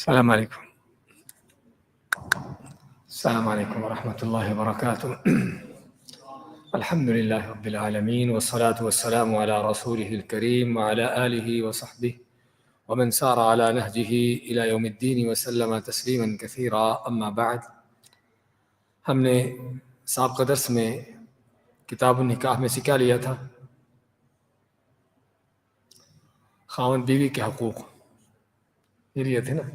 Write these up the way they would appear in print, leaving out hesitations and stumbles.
السلام علیکم السلام علیکم ورحمۃ اللہ وبرکاتہ الحمد للہ رب العالمین والصلاة والسلام علی رسولہ الکریم وعلی آلہ وصحبہ ومن سار على نهجه إلى يوم الدين وسلم تسلیما کثیرا اما بعد. ہم نے سابقہ درس میں کتاب النکاح میں سے کیا لیا تھا؟ خاوند بیوی کے حقوق یہ لیے تھے نا.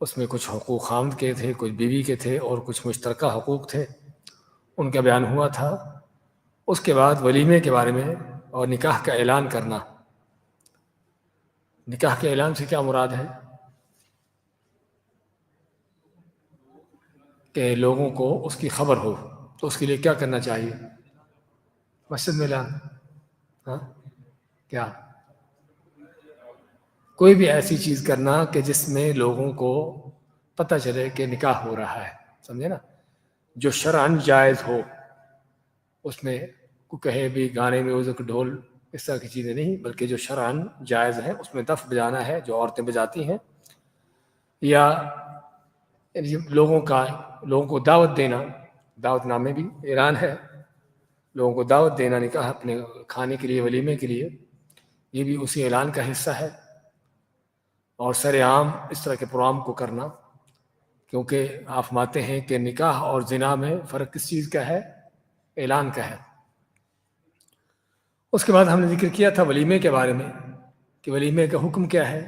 اس میں کچھ حقوق خاوند کے تھے، کچھ بیوی کے تھے اور کچھ مشترکہ حقوق تھے، ان کا بیان ہوا تھا. اس کے بعد ولیمے کے بارے میں اور نکاح کا اعلان کرنا. نکاح کے اعلان سے کیا مراد ہے؟ کہ لوگوں کو اس کی خبر ہو. تو اس کے لیے کیا کرنا چاہیے؟ مسجد میں اعلان، ہاں کیا کوئی بھی ایسی چیز کرنا کہ جس میں لوگوں کو پتہ چلے کہ نکاح ہو رہا ہے، سمجھے نا، جو شرعاً جائز ہو. اس میں کو کہے بھی گانے میں میوزک ڈھول اس طرح کی چیزیں نہیں، بلکہ جو شرعاً جائز ہیں اس میں دف بجانا ہے جو عورتیں بجاتی ہیں، یا لوگوں کو دعوت دینا. دعوت نامے بھی اعلان ہے، لوگوں کو دعوت دینا نکاح اپنے کھانے کے لیے، ولیمے کے لیے، یہ بھی اسی اعلان کا حصہ ہے. اور سر عام اس طرح کے پروگرام کو کرنا، کیونکہ آپ فرماتے ہیں کہ نکاح اور زنا میں فرق کس چیز کا ہے؟ اعلان کا ہے. اس کے بعد ہم نے ذکر کیا تھا ولیمے کے بارے میں کہ ولیمے کا حکم کیا ہے.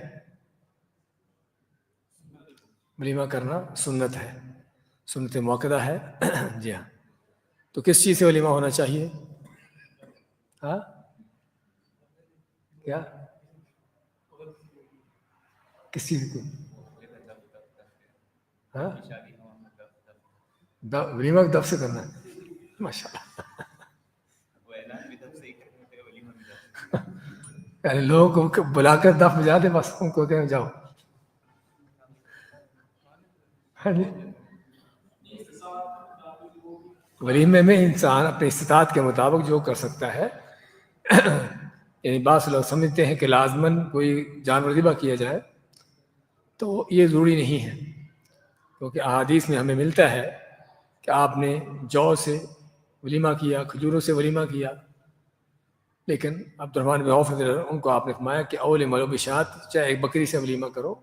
ولیمہ کرنا سنت ہے، سنت موقدہ ہے. جی ہاں. تو کس چیز سے ولیمہ ہونا چاہیے؟ ہاں کیا کس چیز کو؟ ہاں ولیمہ دف سے کرنا ہے. ماشاء اللہ. یعنی لوگوں کو بلا کر دف بجا دے، بس ان کو کہیں جاؤ. ولیمے میں انسان اپنے استطاعت کے مطابق جو کر سکتا ہے. یعنی بعض لوگ سمجھتے ہیں کہ لازماً کوئی جانور ذبح کیا جائے، تو یہ ضروری نہیں ہے، کیونکہ احادیث میں ہمیں ملتا ہے کہ آپ نے جو سے ولیمہ کیا، کھجوروں سے ولیمہ کیا. لیکن عبد الرحمن بن عوف ان کو آپ نے فرمایا کہ اول ملو بشات، چاہے ایک بکری سے ولیمہ کرو.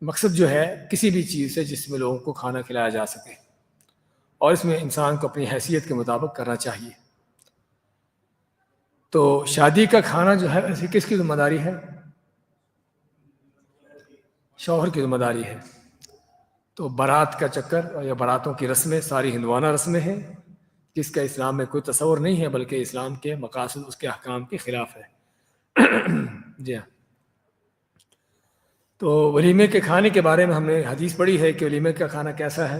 مقصد جو ہے کسی بھی چیز سے جس میں لوگوں کو کھانا کھلایا جا سکے، اور اس میں انسان کو اپنی حیثیت کے مطابق کرنا چاہیے. تو شادی کا کھانا جو ہے ایسی کس کی ذمہ داری ہے؟ شوہر کی ذمہ داری ہے. تو بارات کا چکر یا باراتوں کی رسمیں ساری ہندوانہ رسمیں ہیں، جس کا اسلام میں کوئی تصور نہیں ہے، بلکہ اسلام کے مقاصد اس کے احکام کے خلاف ہے. جی ہاں. تو ولیمے کے کھانے کے بارے میں ہم نے حدیث پڑھی ہے کہ ولیمے کا کھانا کیسا ہے.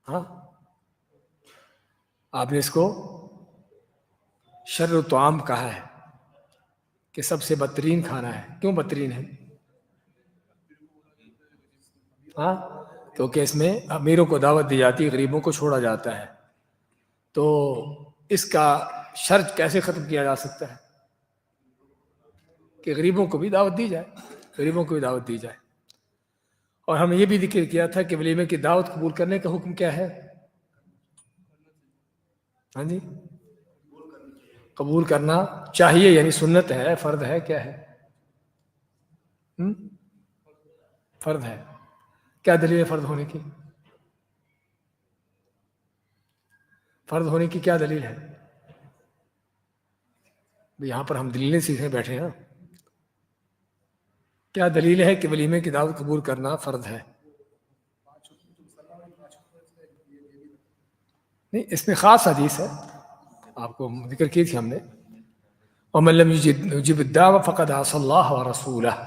ہاں آپ نے اس کو شر الطعام کہا ہے کہ سب سے بدترین کھانا ہے. کیوں بدترین ہے؟ ہاں کیونکہ اس میں امیروں کو دعوت دی جاتی ہے، غریبوں کو چھوڑا جاتا ہے. تو اس کا شر کیسے ختم کیا جا سکتا ہے؟ کہ غریبوں کو بھی دعوت دی جائے، غریبوں کو بھی دعوت دی جائے. اور ہم یہ بھی ذکر کیا تھا کہ ولیمے کی دعوت قبول کرنے کا حکم کیا ہے؟ ہاں جی، قبول کرنا چاہیے، یعنی سنت ہے، فرض ہے، کیا ہے؟ فرض ہے. کیا دلیل ہے فرض ہونے کی؟ فرض ہونے کی کیا دلیل ہے؟ یہاں پر ہم دلیلیں سیکھنے بیٹھے ہیں. کیا دلیل ہے کہ ولیمے کی دعوت قبول کرنا فرض ہے؟ نہیں، اس میں خاص حدیث ہے، آپ کو ذکر کی تھی ہم نے. وَمَن لَّمْ يُجِبِ الدَّاعِيَ فَقَدْ عَصَى اللَّهَ وَرَسُولَهُ،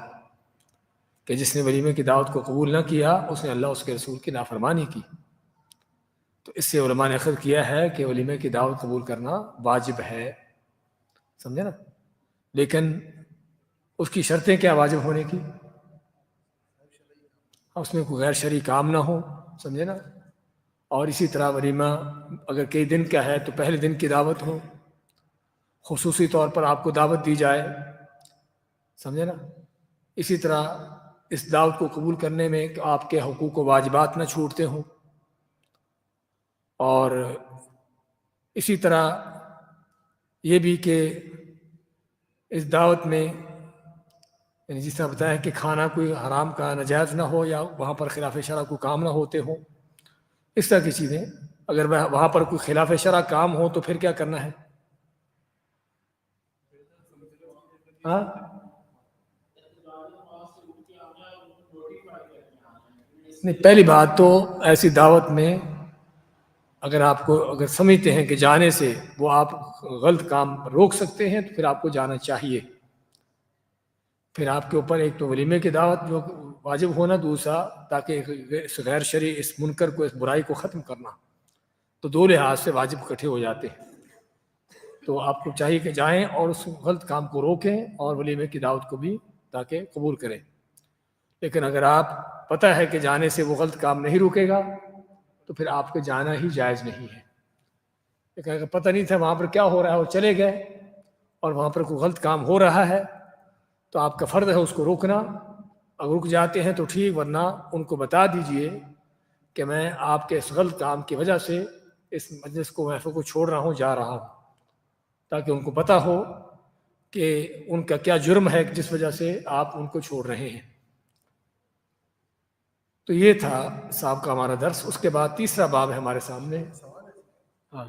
کہ جس نے ولیمے کی دعوت کو قبول نہ کیا اس نے اللہ اس کے رسول کی نافرمانی کی. تو اس سے علماء نے اخذ کیا ہے کہ ولیمے کی دعوت قبول کرنا واجب ہے. سمجھے نا؟ لیکن اس کی شرطیں کیا واجب ہونے کی؟ اس میں کوئی غیر شرعی کام نہ ہو، سمجھے نا. اور اسی طرح ولیمہ اگر کئی دن کا ہے تو پہلے دن کی دعوت ہو، خصوصی طور پر آپ کو دعوت دی جائے، سمجھے نا. اسی طرح اس دعوت کو قبول کرنے میں کہ آپ کے حقوق و واجبات نہ چھوٹتے ہوں، اور اسی طرح یہ بھی کہ اس دعوت میں یعنی جس طرح بتایا کہ کھانا کوئی حرام کا ناجائز نہ ہو یا وہاں پر خلاف شرع کوئی کام نہ ہوتے ہوں، اس طرح کی چیزیں۔ اگر وہاں پر کوئی خلاف شرع کام ہو تو پھر کیا کرنا ہے؟ ہاں نہیں، پہلی بات تو ایسی دعوت میں اگر آپ کو اگر سمجھتے ہیں کہ جانے سے وہ آپ غلط کام روک سکتے ہیں تو پھر آپ کو جانا چاہیے۔ پھر آپ کے اوپر ایک تو ولیمے کی دعوت جو واجب ہونا، دوسرا تاکہ اس غیر شرعی اس منکر کو، اس برائی کو ختم کرنا، تو دو لحاظ سے واجب اکٹھے ہو جاتے ہیں۔ تو آپ کو چاہیے کہ جائیں اور اس غلط کام کو روکیں اور ولیمے کی دعوت کو بھی تاکہ قبول کریں۔ لیکن اگر آپ پتہ ہے کہ جانے سے وہ غلط کام نہیں رکے گا تو پھر آپ کے جانا ہی جائز نہیں ہے۔ لیکن اگر پتہ نہیں تھا وہاں پر کیا ہو رہا ہے اور چلے گئے اور وہاں پر کوئی غلط کام ہو رہا ہے تو آپ کا فرض ہے اس کو روکنا۔ اگر رک جاتے ہیں تو ٹھیک، ورنہ ان کو بتا دیجئے کہ میں آپ کے اس غلط کام کی وجہ سے اس مجلس کو، محفل کو چھوڑ رہا ہوں، جا رہا ہوں، تاکہ ان کو پتہ ہو کہ ان کا کیا جرم ہے جس وجہ سے آپ ان کو چھوڑ رہے ہیں۔ تو یہ تھا صاحب کا ہمارا درس۔ اس کے بعد تیسرا باب ہے ہمارے سامنے۔ ہاں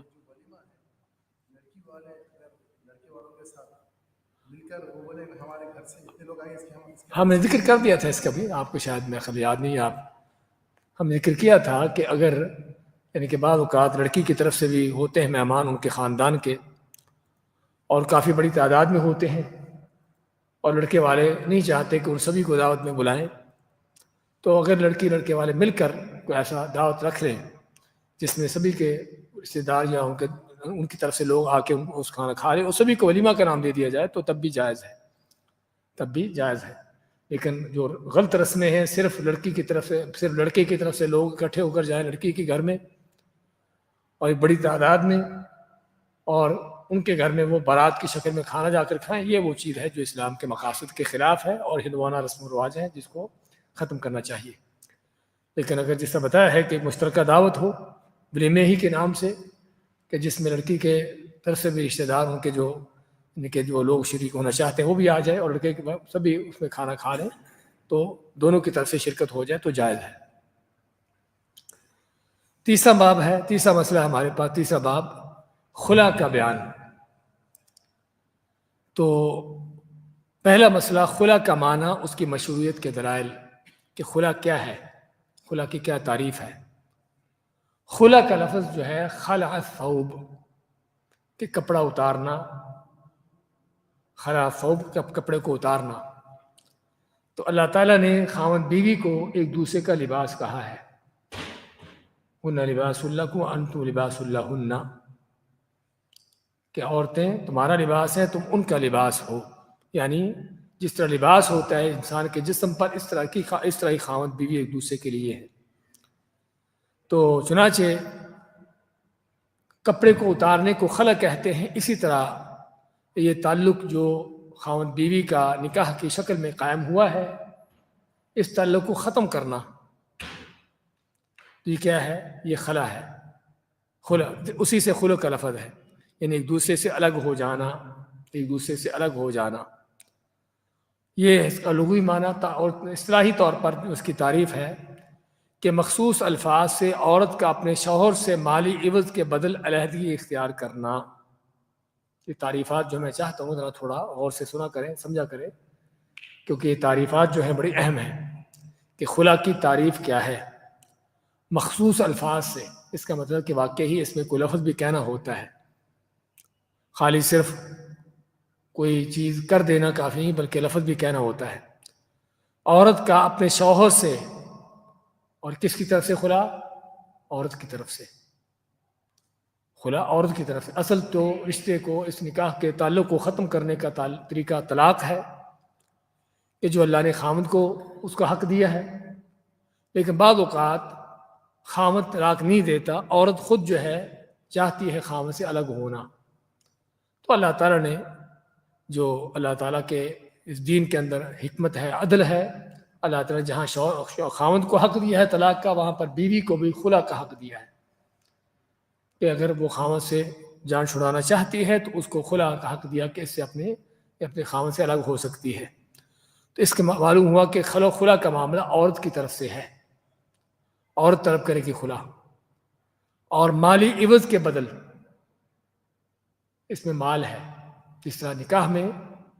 ہم نے ذکر کر دیا تھا اس کا بھی، آپ کو شاید میں خبر یاد نہیں، آپ ہم نے ذکر کیا تھا کہ اگر یعنی کہ بعض اوقات لڑکی کی طرف سے بھی ہوتے ہیں مہمان ان کے خاندان کے، اور کافی بڑی تعداد میں ہوتے ہیں، اور لڑکے والے نہیں چاہتے کہ ان سبھی کو دعوت میں بلائیں، تو اگر لڑکی لڑکے والے مل کر کوئی ایسا دعوت رکھ لیں جس میں سبھی کے رشتہ دار یا ان کی طرف سے لوگ آ کے اس کھانا کھا لیں اور سبھی کو ولیمہ کا نام دے دیا جائے تو تب بھی جائز ہے، تب بھی جائز ہے۔ لیکن جو غلط رسمیں ہیں، صرف لڑکی کی طرف سے، صرف لڑکے کی طرف سے لوگ اکٹھے ہو کر جائیں لڑکی کے گھر میں اور ایک بڑی تعداد میں، اور ان کے گھر میں وہ بارات کی شکل میں کھانا جا کر کھائیں، یہ وہ چیز ہے جو اسلام کے مقاصد کے خلاف ہے اور ہندوانہ رسم و رواج ہے جس کو ختم کرنا چاہیے۔ لیکن اگر جس طرح بتایا ہے کہ ایک مشترکہ دعوت ہو ولیمے ہی کے نام سے، کہ جس میں لڑکی کے طرف سے بھی رشتہ دار ان کے جو لوگ شریک ہونا چاہتے ہیں وہ بھی آ جائے اور لڑکے کے سبھی اس میں کھانا کھا لیں، تو دونوں کی طرف سے شرکت ہو جائے تو جائز ہے۔ تیسرا باب ہے، تیسرا مسئلہ ہمارے پاس، تیسرا باب خلا کا بیان۔ تو پہلا مسئلہ خلا کا معنی، اس کی مشروعیت کے دلائل کہ خلا کیا ہے، خلا کی کیا تعریف ہے۔ خلا کا لفظ جو ہے خلع الثوب، کہ کپڑا اتارنا، خلع الثوب کپڑے کو اتارنا۔ تو اللہ تعالیٰ نے خاوند بیوی کو ایک دوسرے کا لباس کہا ہے، ہن لباس لکم وانتم لباس لہن، کہ عورتیں تمہارا لباس ہیں، تم ان کا لباس ہو۔ یعنی جس طرح لباس ہوتا ہے انسان کے جسم پر، اس طرح ہی خاوند بیوی ایک دوسرے کے لیے ہے۔ تو چنانچہ کپڑے کو اتارنے کو خلع کہتے ہیں۔ اسی طرح یہ تعلق جو خاوند بیوی کا نکاح کی شکل میں قائم ہوا ہے، اس تعلق کو ختم کرنا، یہ کیا ہے؟ یہ خلع ہے۔ خلع اسی سے خلع کا لفظ ہے، یعنی ایک دوسرے سے الگ ہو جانا، ایک دوسرے سے الگ ہو جانا۔ یہ اس کا لغوی معنی تھا، اور اصطلاحی طور پر اس کی تعریف ہے کہ مخصوص الفاظ سے عورت کا اپنے شوہر سے مالی عوض کے بدل علیحدگی اختیار کرنا۔ یہ تعریفات جو میں چاہتا ہوں ذرا تھوڑا غور سے سنا کریں، سمجھا کریں، کیونکہ یہ تعریفات جو ہیں بڑی اہم ہیں کہ خلا کی تعریف کیا ہے۔ مخصوص الفاظ سے، اس کا مطلب کہ واقعی اس میں کوئی لفظ بھی کہنا ہوتا ہے، خالی صرف کوئی چیز کر دینا کافی نہیں بلکہ لفظ بھی کہنا ہوتا ہے۔ عورت کا اپنے شوہر سے، اور کس کی طرف سے خلا؟ عورت کی طرف سے خلا، عورت کی طرف سے۔ اصل تو رشتے کو، اس نکاح کے تعلق کو ختم کرنے کا طریقہ طلاق ہے، کہ جو اللہ نے خاوند کو اس کا حق دیا ہے۔ لیکن بعض اوقات خاوند طلاق نہیں دیتا، عورت خود جو ہے چاہتی ہے خاوند سے الگ ہونا، تو اللہ تعالیٰ نے جو اللہ تعالیٰ کے اس دین کے اندر حکمت ہے، عدل ہے۔ اللہ تعالیٰ جہاں شوہر خاوند کو حق دیا ہے طلاق کا، وہاں پر بیوی کو بھی خلا کا حق دیا ہے کہ اگر وہ خاوند سے جان چھڑانا چاہتی ہے تو اس کو خلا کا حق دیا کہ اس سے اپنے خاوند سے الگ ہو سکتی ہے۔ تو اس کے معلوم ہوا کہ خلا کا معاملہ عورت کی طرف سے ہے، عورت طلب کرے گی خلا، اور مالی عوض کے بدل اس میں مال ہے۔ جس طرح نکاح میں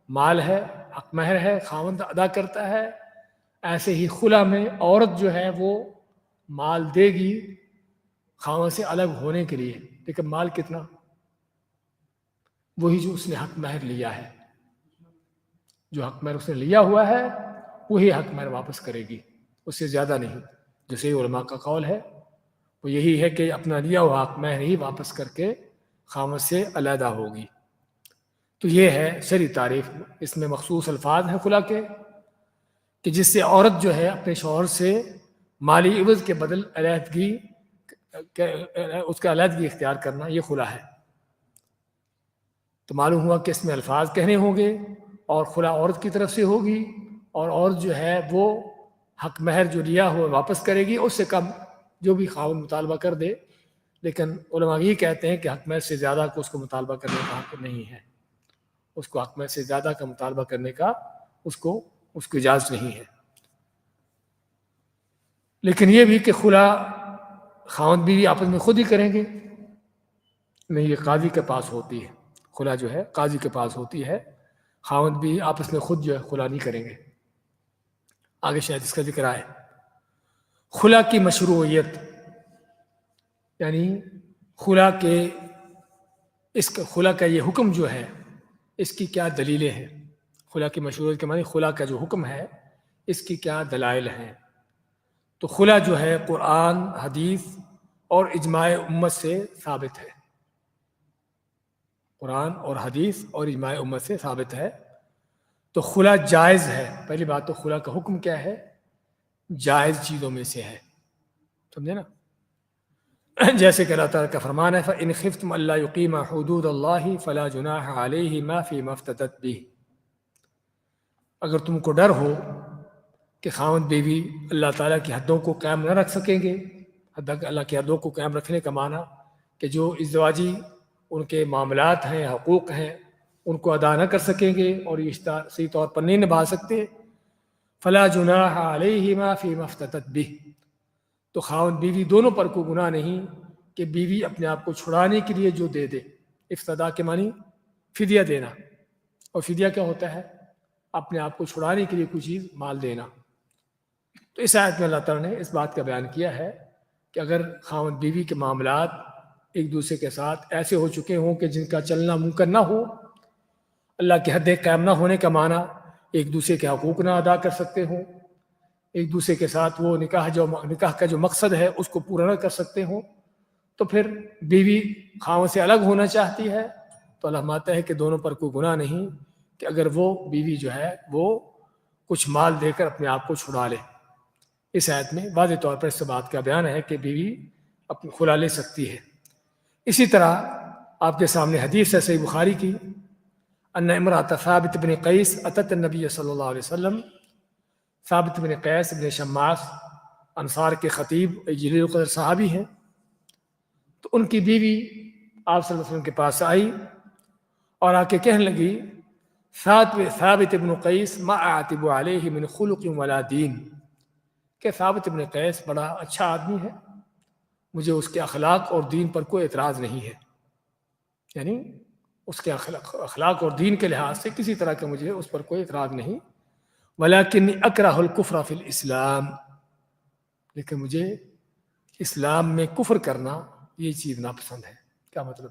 مال ہے، حق مہر ہے، خاوند ادا کرتا ہے، ایسے ہی خلا میں عورت جو ہے وہ مال دے گی خاوند سے الگ ہونے کے لیے، لیکن مال کتنا؟ وہی جو اس نے حق مہر لیا ہے، جو حق مہر اس نے لیا ہوا ہے وہی حق مہر واپس کرے گی، اس سے زیادہ نہیں۔ جو صحیح علماء کا قول ہے وہ یہی ہے کہ اپنا لیا ہوا حق مہر ہی واپس کر کے خاوند سے علیحدہ ہوگی۔ تو یہ ہے شرعی تعریف۔ اس میں مخصوص الفاظ ہیں خلا کے کہ جس سے عورت جو ہے اپنے شوہر سے مالی عوض کے بدل علیحدگی، اس کا علیحدگی اختیار کرنا، یہ خلا ہے۔ تو معلوم ہوا کہ اس میں الفاظ کہنے ہوں گے، اور خلا عورت کی طرف سے ہوگی، اور عورت جو ہے وہ حق مہر جو لیا ہوا واپس کرے گی، اس سے کم جو بھی خاوند مطالبہ کر دے۔ لیکن علماء یہ کہتے ہیں کہ حق مہر سے زیادہ کو اس کو مطالبہ کرنے کا حق نہیں ہے، اس کو حق مہر سے زیادہ کا مطالبہ کرنے کا اس کو اجازت نہیں ہے۔ لیکن یہ بھی کہ خلا خاوند بیوی آپس میں خود ہی کریں گے، نہیں، یہ قاضی کے پاس ہوتی ہے، خلا جو ہے قاضی کے پاس ہوتی ہے، خاوند بھی آپس میں خود جو ہے خلا نہیں کریں گے۔ آگے شاید اس کا ذکر آئے۔ خلا کی مشروعیت، یعنی خلا کا یہ حکم جو ہے اس کی کیا دلیلیں ہیں؟ خلا کی مشروعیت کے معنی خلا کا جو حکم ہے اس کی کیا دلائل ہیں؟ تو خلا جو ہے قرآن، حدیث اور اجماع امت سے ثابت ہے، قرآن اور حدیث اور اجماع امت سے ثابت ہے۔ تو خلا جائز ہے۔ پہلی بات تو خلا کا حکم کیا ہے؟ جائز چیزوں میں سے ہے، سمجھے نا؟ جیسے کہ اللہ تعالیٰ کا فرمان ہے فَإِنْ خِفْتُمْ أَلَّا يُقِيمَ حُدُودَ اللَّهِ فَلَا جُنَاحَ عَلَيْهِمَا فِيمَا افْتَدَتْ بِهِ۔ اگر تم کو ڈر ہو کہ خاوند بیوی اللہ تعالیٰ کی حدوں کو قائم نہ رکھ سکیں گے، اللہ کی حدوں کو قائم رکھنے کا معنی کہ جو ازدواجی ان کے معاملات ہیں، حقوق ہیں، ان کو ادا نہ کر سکیں گے اور یہ رشتہ صحیح طور پر نہیں نبھا سکتے، فلا جناح علیہما فیما افتدت بہ، تو خاوند بیوی دونوں پر کوئی گناہ نہیں کہ بیوی اپنے آپ کو چھڑانے کے لیے جو دے دے۔ افتدا کے معنی فدیہ دینا، اور فدیہ کیا ہوتا ہے؟ اپنے آپ کو چھڑانے کے لیے کوئی چیز مال دینا۔ تو اس آیت میں اللہ تعالیٰ نے اس بات کا بیان کیا ہے کہ اگر خاوند بیوی کے معاملات ایک دوسرے کے ساتھ ایسے ہو چکے ہوں کہ جن کا چلنا ممکن نہ ہو، اللہ کی حدیں قائم نہ ہونے کا معنی ایک دوسرے کے حقوق نہ ادا کر سکتے ہوں، ایک دوسرے کے ساتھ وہ نکاح کا جو مقصد ہے اس کو پورا نہ کر سکتے ہوں، تو پھر بیوی خاوند سے الگ ہونا چاہتی ہے، تو اللہ مانتا ہے کہ دونوں پر کوئی گناہ نہیں کہ اگر وہ بیوی جو ہے وہ کچھ مال دے کر اپنے آپ کو چھڑا لے۔ اس آیت میں واضح طور پر اس بات کا بیان ہے کہ بیوی اپنی خلا لے سکتی ہے۔ اسی طرح آپ کے سامنے حدیث ہے صحیح بخاری کی، ان امرأۃ ثابت بن قیس اتت النبی صلی اللہ علیہ وسلم، ثابت بن قیس بن شماس انصار کے خطیب جلیل القدر صحابی ہیں، تو ان کی بیوی آپ صلی اللہ علیہ وسلم کے پاس آئی اور آ کے کہنے لگی ثابت بن قیس ما اعتب علیہ من خلق ولا دین، کہ ثابت بن قیس بڑا اچھا آدمی ہے، مجھے اس کے اخلاق اور دین پر کوئی اعتراض نہیں ہے، یعنی اس کے اخلاق اور دین کے لحاظ سے کسی طرح کا مجھے اس پر کوئی اعتراض نہیں، ولیکنی اکرہ الکفر فی الاسلام، لیکن مجھے اسلام میں کفر کرنا یہ چیز ناپسند ہے۔ کیا مطلب؟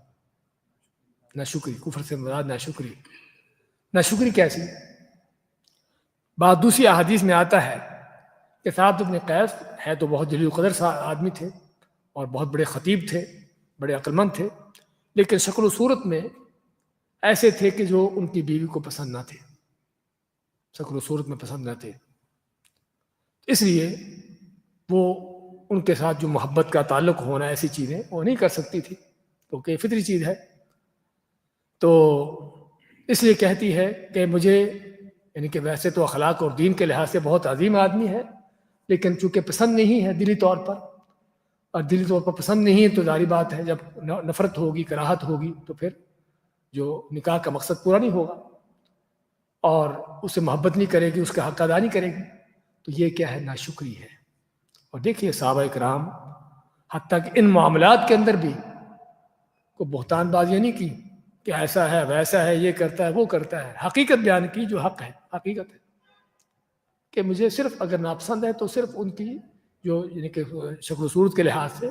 ناشکری، کفر سے مراد ناشکری۔ ناشکری کیسی؟ بات دوسری احادیث میں آتا ہے کہ ثابت بن قیس ہے تو بہت جلیل القدر آدمی تھے اور بہت بڑے خطیب تھے، بڑے عقل مند تھے، لیکن شکل و صورت میں ایسے تھے کہ جو ان کی بیوی کو پسند نہ تھے، شکل و صورت میں پسند نہ تھے، اس لیے وہ ان کے ساتھ جو محبت کا تعلق ہونا ایسی چیزیں وہ نہیں کر سکتی تھی، کیونکہ فطری چیز ہے۔ تو اس لیے کہتی ہے کہ مجھے یعنی کہ ویسے تو اخلاق اور دین کے لحاظ سے بہت عظیم آدمی ہے، لیکن چونکہ پسند نہیں ہے دلی طور پر، اور دلی طور پر پسند نہیں ہے تو ظاہری بات ہے جب نفرت ہوگی، کراہت ہوگی، تو پھر جو نکاح کا مقصد پورا نہیں ہوگا اور اسے محبت نہیں کرے گی، اس کا حق ادا نہیں کرے گی، تو یہ کیا ہے؟ ناشکری ہے۔ اور دیکھیے صحابہ کرام حتیٰ کہ ان معاملات کے اندر بھی کوئی بہتان بازیاں نہیں کی کہ ایسا ہے ویسا ہے، یہ کرتا ہے وہ کرتا ہے، حقیقت بیان کی جو حق ہے، حقیقت ہے کہ مجھے صرف اگر ناپسند ہے تو صرف ان کی جو یعنی کہ شکل و صورت کے لحاظ سے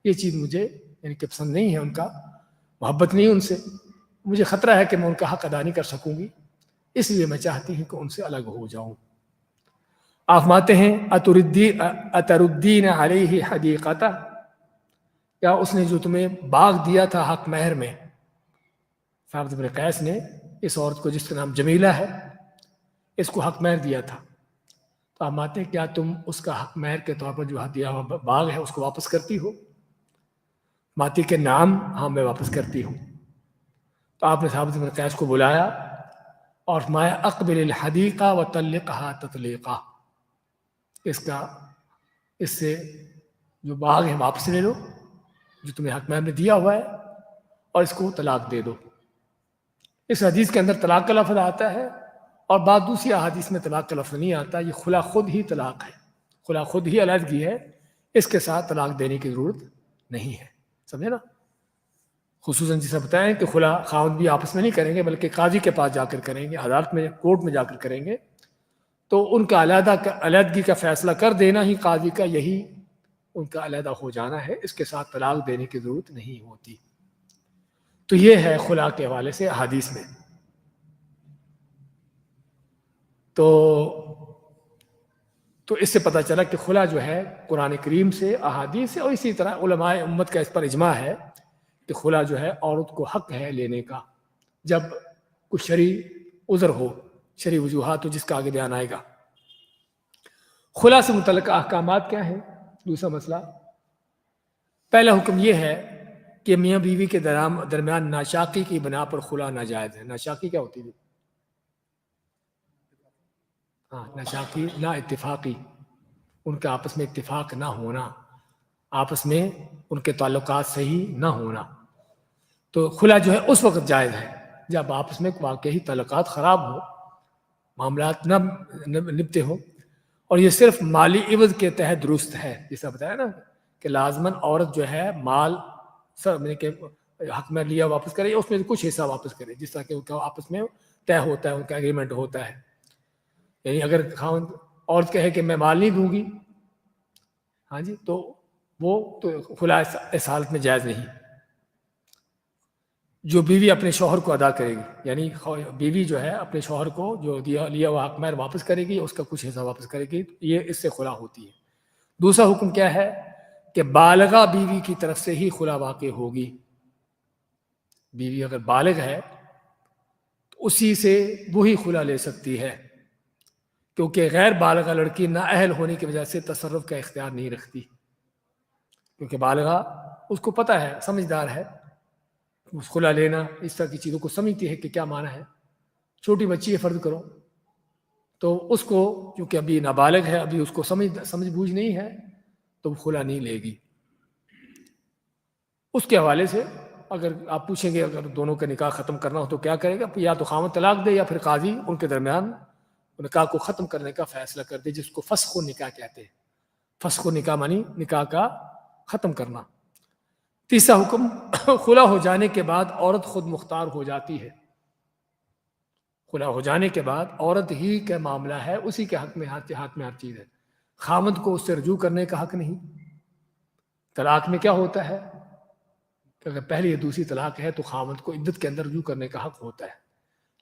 یہ چیز مجھے یعنی کہ پسند نہیں ہے، ان کا محبت نہیں ان سے، مجھے خطرہ ہے کہ میں ان کا حق ادا نہیں کر سکوں گی، اس لیے میں چاہتی ہوں کہ ان سے الگ ہو جاؤں۔ آپ ماتے ہیں اتردین علیہ حدیقتہ، کیا اس نے جو تمہیں باغ دیا تھا حق مہر میں، ثابت بن قیس نے اس عورت کو جس کا نام جمیلہ ہے اس کو حق مہر دیا تھا، تو آپ ماتے ہیں کیا تم اس کا حق مہر کے طور پر جو دیا ہوا باغ ہے اس کو واپس کرتی ہو؟ ماتی کہ نعم، ہاں میں واپس کرتی ہوں۔ تو آپ نے ثابت بن قیس کو بلایا اور فرمایا اقبل الحدیقہ وطلقها تطلیقہ، اس سے جو باغ ہے واپس لے لو جو تمہیں حق مہر میں دیا ہوا ہے، اور اس کو طلاق دے دو۔ اس حدیث کے اندر طلاق کا لفظ آتا ہے اور بعض دوسری احادیث میں طلاق کا لفظ نہیں آتا، یہ خلا خود ہی طلاق ہے، خلا خود ہی علیحدگی ہے، اس کے ساتھ طلاق دینے کی ضرورت نہیں ہے، سمجھے نا؟ خصوصاً جسے بتائیں کہ خلا خاوند بھی آپس میں نہیں کریں گے بلکہ قاضی کے پاس جا کر کریں گے، عدالت میں کورٹ میں جا کر کریں گے، تو ان کا علیحدگی کا فیصلہ کر دینا ہی قاضی کا یہی ان کا علیحدہ ہو جانا ہے، اس کے ساتھ طلاق دینے کی ضرورت نہیں ہوتی۔ تو یہ ہے خلا کے حوالے سے احادیث میں۔ تو اس سے پتہ چلا کہ خلا جو ہے قرآن کریم سے، احادیث سے، اور اسی طرح علماء امت کا اس پر اجماع ہے کہ خلا جو ہے عورت کو حق ہے لینے کا، جب کچھ شرعی عذر ہو، شرعی وجوہات ہو، جس کا آگے بیان آئے گا۔ خلا سے متعلق احکامات کیا ہیں؟ دوسرا مسئلہ، پہلا حکم یہ ہے کہ میاں بیوی کے درمیان ناشاکی کی بنا پر خلا ناجائز ہے۔ ناشاکی کیا ہوتی ہے؟ ناشاکی نا اتفاقی، ان کے آپس میں اتفاق نہ ہونا، آپس میں ان کے تعلقات صحیح نہ ہونا، تو خلا جو ہے اس وقت جائز ہے جب آپس میں واقعی تعلقات خراب ہو، معاملات نہ نبتے ہو، اور یہ صرف مالی عوض کے تحت درست ہے، جیسا بتایا نا کہ لازماً عورت جو ہے مال کہ حق میں لیا واپس کرے، اس میں کچھ حصہ واپس کرے، جس طرح کہ ان کا آپس میں طے ہوتا ہے، ان کا ایگریمنٹ ہوتا ہے۔ یعنی اگر خاوند عورت کہے کہ میں مال نہیں دوں گی، ہاں جی، تو وہ تو خلا اس حالت میں جائز نہیں۔ جو بیوی اپنے شوہر کو ادا کرے گی، یعنی بیوی جو ہے اپنے شوہر کو جو لیا ہوا حق مہر واپس کرے گی، اس کا کچھ حصہ واپس کرے گی، یہ اس سے خلا ہوتی ہے۔ دوسرا حکم کیا ہے کہ بالغہ بیوی کی طرف سے ہی خلا واقع ہوگی۔ بیوی اگر بالغ ہے تو اسی سے وہی خلا لے سکتی ہے، کیونکہ غیر بالغہ لڑکی نااہل ہونے کی وجہ سے تصرف کا اختیار نہیں رکھتی، کیونکہ بالغہ اس کو پتہ ہے، سمجھدار ہے، اس خلا لینا اس طرح کی چیزوں کو سمجھتی ہے کہ کیا معنی ہے۔ چھوٹی بچی ہے فرض کرو، تو اس کو کیونکہ ابھی نابالغ ہے، ابھی اس کو سمجھ بوجھ نہیں ہے، تو وہ خلا نہیں لے گی۔ اس کے حوالے سے اگر آپ پوچھیں گے اگر دونوں کا نکاح ختم کرنا ہو تو کیا کرے گا؟ یا تو خاوند طلاق دے یا پھر قاضی ان کے درمیان نکاح کو ختم کرنے کا فیصلہ کر دے، جس کو فسخ النکاح کہتے ہیں۔ فسخ النکاح معنی نکاح کا ختم کرنا۔ تیسرا حکم، خلا ہو جانے کے بعد عورت خود مختار ہو جاتی ہے۔ خلا ہو جانے کے بعد عورت ہی کا معاملہ ہے، اسی کے حق میں ہاتھ میں ہر چیز ہے، خاوند کو اس سے رجوع کرنے کا حق نہیں۔ طلاق میں کیا ہوتا ہے کہ اگر پہلی یا دوسری طلاق ہے تو خاوند کو عدت کے اندر رجوع کرنے کا حق ہوتا ہے،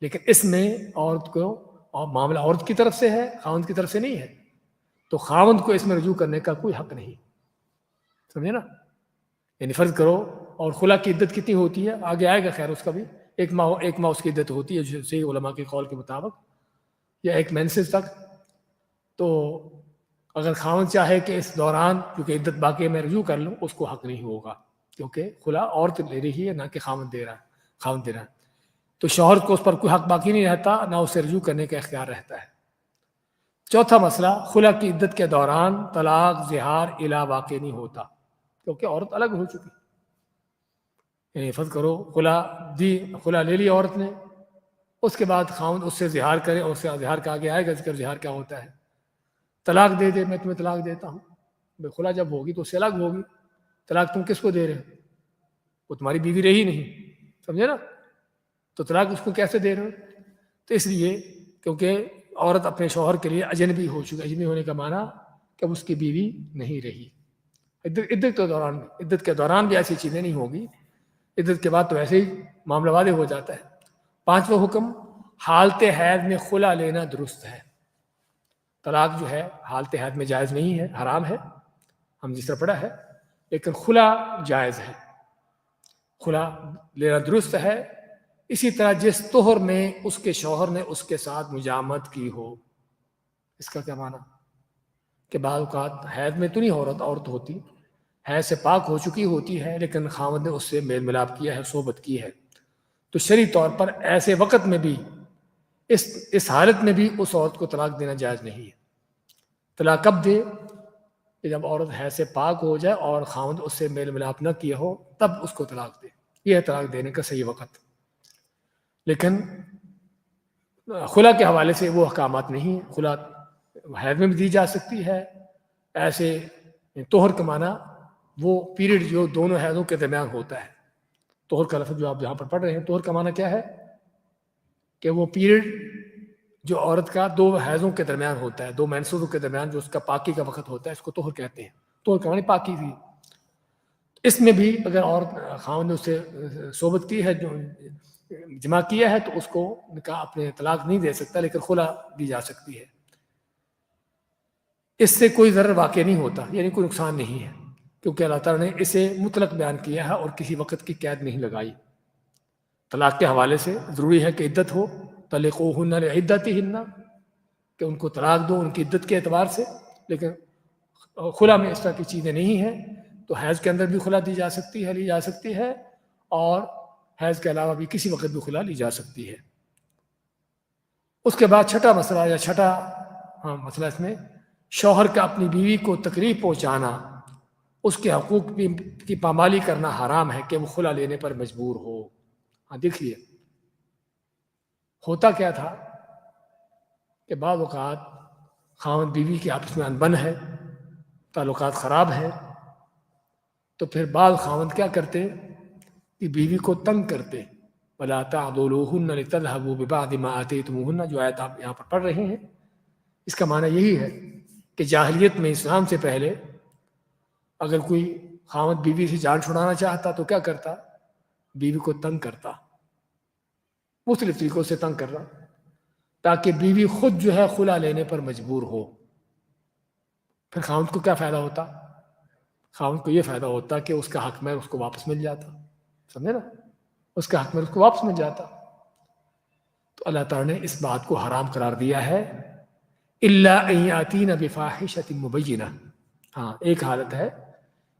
لیکن اس میں عورت کو معاملہ عورت کی طرف سے ہے، خاوند کی طرف سے نہیں ہے، تو خاوند کو اس میں رجوع کرنے کا کوئی حق نہیں، سمجھے نا؟ یعنی فرض کرو، اور خلا کی عدت کتنی ہوتی ہے آگے آئے گا، خیر اس کا بھی ایک ماہ اس کی عدت ہوتی ہے جو صحیح علماء کے قول کے مطابق، یا ایک مینسز تک۔ تو اگر خاوند چاہے کہ اس دوران کیونکہ عدت باقی میں رجوع کر لوں، اس کو حق نہیں ہوگا، کیونکہ خلا عورت لے رہی ہے نہ کہ خاوند دے رہا ہے۔ تو شوہر کو اس پر کوئی حق باقی نہیں رہتا، نہ اسے رجوع کرنے کا اختیار رہتا ہے۔ چوتھا مسئلہ، خلا کی عدت کے دوران طلاق زہار الا واقع نہیں ہوتا، کیونکہ عورت الگ ہو چکی۔ یعنی فرض کرو خلا لے لی عورت نے، اس کے بعد خاوند اس سے زہار کرے، اور اس سے زہار کا آگے آئے گا ذکر زہار کیا ہوتا ہے، طلاق دے دے، میں تمہیں طلاق دیتا ہوں۔ خلا جب ہوگی تو اس سے الگ ہوگی، طلاق تم کس کو دے رہے ہو؟ وہ تمہاری بیوی رہی نہیں، سمجھے نا؟ تو طلاق اس کو کیسے دے رہے ہو؟ تو اس لیے کیونکہ عورت اپنے شوہر کے لیے اجنبی ہو چکی۔ اجنبی ہونے کا معنی کہ اس کی بیوی نہیں رہی۔ عدت کے دوران بھی ایسی چیزیں نہیں ہوگی، عدت کے بعد تو ایسے ہی معاملہ واضح ہو جاتا ہے۔ پانچواں حکم، حالت حیض میں خلا لینا درست ہے۔ طلاق جو ہے حالت حیض میں جائز نہیں ہے، حرام ہے، ہم جس طرح پڑھا ہے، لیکن خلا جائز ہے، خلا لینا درست ہے۔ اسی طرح جس طہر میں اس کے شوہر نے اس کے ساتھ مجامت کی ہو۔ اس کا کیا معنی؟ کہ بعض اوقات حیض میں تو نہیں عورت ہوتی، حیض سے پاک ہو چکی ہوتی ہے، لیکن خاوند نے اس سے میل ملاپ کیا ہے، صحبت کی ہے، تو شرعی طور پر ایسے وقت میں بھی اس حالت میں بھی اس عورت کو طلاق دینا جائز نہیں ہے۔ طلاق کب دے؟ کہ جب عورت حیض سے پاک ہو جائے اور خاوند اس سے میل ملاپ نہ کیا ہو، تب اس کو طلاق دے، یہ ہے طلاق دینے کا صحیح وقت۔ لیکن خلا کے حوالے سے وہ احکامات نہیں ہیں۔ خلا حیض میں بھی دی جا سکتی ہے، ایسے طہر کا معنی وہ پیریڈ جو دونوں حیضوں کے درمیان ہوتا ہے۔ طہر کا لفظ جو آپ یہاں پر پڑھ رہے ہیں، طہر کا معنی کیا ہے؟ کہ وہ پیریڈ جو عورت کا دو حیضوں کے درمیان ہوتا ہے، دو مینسوسوں کے درمیان جو اس کا پاکی کا وقت ہوتا ہے، اس کو طہر کہتے ہیں۔ طہر کا معنی پاکی بھی۔ اس میں بھی اگر عورت خاوند نے اس سے صحبت کی ہے، جو جمع کیا ہے، تو اس کو نکاح اپنے طلاق نہیں دے سکتا، لیکن خلا دی جا سکتی ہے۔ اس سے کوئی ضرر واقع نہیں ہوتا، یعنی کوئی نقصان نہیں ہے، کیونکہ اللہ تعالیٰ نے اسے مطلق بیان کیا ہے اور کسی وقت کی قید نہیں لگائی۔ طلاق کے حوالے سے ضروری ہے کہ عدت ہو، طلقوہن لعدتہن، کہ ان کو طلاق دو ان کی عدت کے اعتبار سے، لیکن خلا میں اس طرح کی چیزیں نہیں ہیں۔ تو حیض کے اندر بھی خلا دی جا سکتی ہے، لی جا سکتی ہے، اور حیض کے علاوہ بھی کسی وقت بھی خلا لی جا سکتی ہے۔ اس کے بعد چھٹا مسئلہ یا چھٹا مسئلہ اس میں، شوہر کا اپنی بیوی کو تکلیف پہنچانا، اس کے حقوق کی پامالی کرنا حرام ہے کہ وہ خلا لینے پر مجبور ہو۔ دیکھیے ہوتا کیا تھا کہ بعض اوقات خاوند بیوی کے آپس میں انبن ہے، تعلقات خراب ہیں، تو پھر بعض خاوند کیا کرتے کہ بیوی کو تنگ کرتے، وَلَا تَعْضُلُوهُنَّ لِتَذْهَبُوا بِبَعْضِ مَا آتَيْتُمُوهُنَّ، جو آیت آپ یہاں پر پڑھ رہے ہیں، اس کا معنی یہی ہے کہ جاہلیت میں اسلام سے پہلے اگر کوئی خاوند بیوی سے جان چھڑانا چاہتا تو کیا کرتا؟ بیوی کو تنگ کرتا، مختلف طریقوں سے تنگ کرنا، تاکہ بیوی خود جو ہے خلا لینے پر مجبور ہو۔ پھر خاوند کو کیا فائدہ ہوتا؟ خاوند کو یہ فائدہ ہوتا کہ اس کا حق میں اس کو واپس مل جاتا، سمجھے نا؟ اس کا حق میں اس کو واپس مل جاتا۔ تو اللہ تعالیٰ نے اس بات کو حرام قرار دیا ہے، الا ان یاتین بفاحشۃ مبینہ۔ ہاں، ایک حالت ہے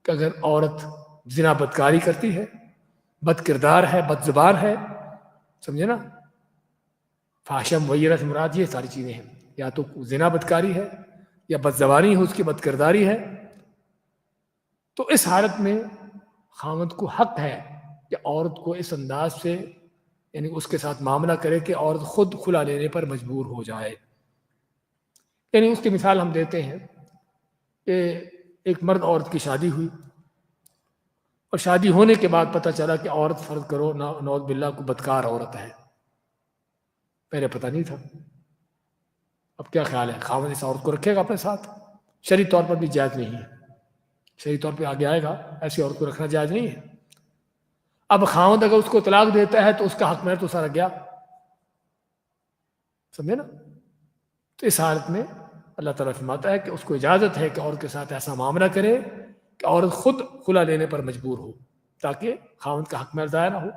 کہ اگر عورت زنا بدکاری کرتی ہے، بد کردار ہے، بد زبان ہے، سمجھے نا؟ فحشہ مبینہ سے مراد یہ ساری چیزیں ہیں، یا تو زنا بدکاری ہے، یا بد زبانی ہے، اس کی بد کرداری ہے، تو اس حالت میں خاوند کو حق ہے کہ عورت کو اس انداز سے، یعنی اس کے ساتھ معاملہ کرے کہ عورت خود خلا لینے پر مجبور ہو جائے۔ یعنی اس کی مثال ہم دیتے ہیں کہ ایک مرد عورت کی شادی ہوئی، اور شادی ہونے کے بعد پتہ چلا کہ عورت، فرض کرو نعوذ باللہ، کو بدکار عورت ہے، پہلے پتہ نہیں تھا۔ اب کیا خیال ہے؟ خاوند اس عورت کو رکھے گا اپنے ساتھ؟ شرعی طور پر بھی جائز نہیں ہے، شرعی طور پہ آگے آئے گا، ایسی عورت کو رکھنا جائز نہیں ہے۔ اب خاوند اگر اس کو طلاق دیتا ہے تو اس کا حق مہر تو سارا گیا، سمجھے نا؟ تو اس حالت میں اللہ تعالیٰ فرماتا ہے کہ اس کو اجازت ہے کہ عورت کے ساتھ ایسا معاملہ کرے کہ عورت خود خلا لینے پر مجبور ہو، تاکہ خاوند کا حق مہر ضائع نہ ہو۔